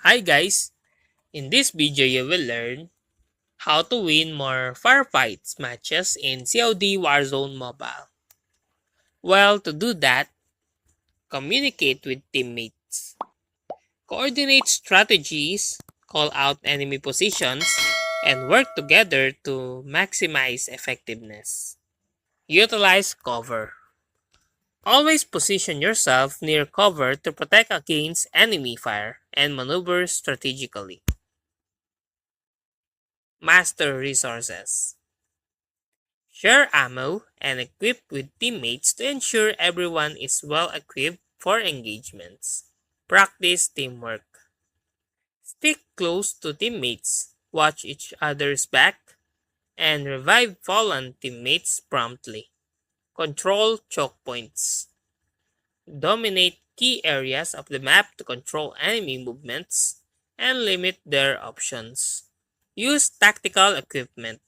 Hi guys! In this video you will learn how to win more firefights matches in COD Warzone Mobile. Well, to do that, communicate with teammates, coordinate strategies, call out enemy positions, and work together to maximize effectiveness. Utilize cover. Always position yourself near cover to protect against enemy fire and maneuver strategically. Master resources. Share ammo and equip with teammates to ensure everyone is well equipped for engagements. Practice teamwork. Stick close to teammates, watch each other's back, and revive fallen teammates promptly. Control choke points. Dominate key areas of the map to control enemy movements and limit their options. Use tactical equipment.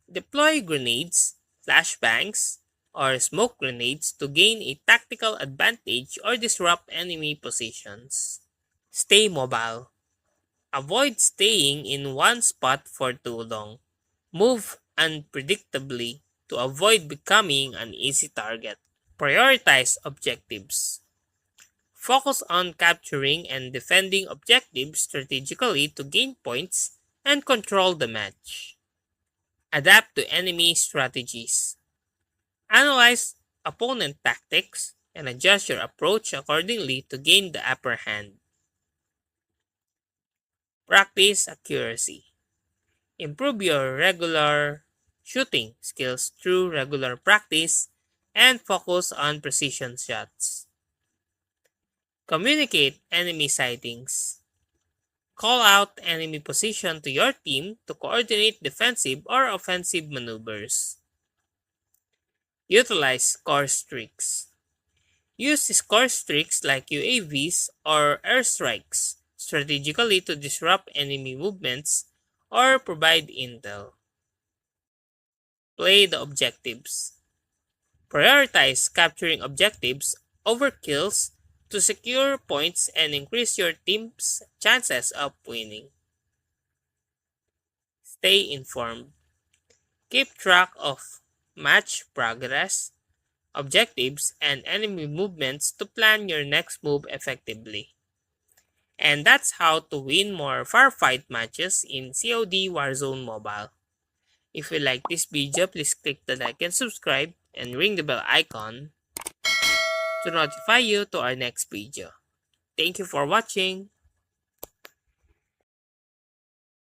Deploy grenades, flashbangs, or smoke grenades to gain a tactical advantage or disrupt enemy positions. Stay mobile. Avoid staying in one spot for too long. Move unpredictably to avoid becoming an easy target. Prioritize objectives. Focus on capturing and defending objectives strategically to gain points and control the match. Adapt to enemy strategies. Analyze opponent tactics and adjust your approach accordingly to gain the upper hand. Practice accuracy. Improve your regular shooting skills through regular practice and focus on precision shots. Communicate enemy sightings. Call out enemy position to your team to coordinate defensive or offensive maneuvers. Utilize score streaks. Use score streaks like UAVs or airstrikes strategically to disrupt enemy movements or provide intel. Play the objectives. Prioritize capturing objectives over kills to secure points and increase your team's chances of winning. Stay informed. Keep track of match progress, objectives, and enemy movements to plan your next move effectively. And that's how to win more firefight matches in COD Warzone Mobile. If you like this video, please click the like and subscribe and ring the bell icon to notify you to our next video. Thank you for watching.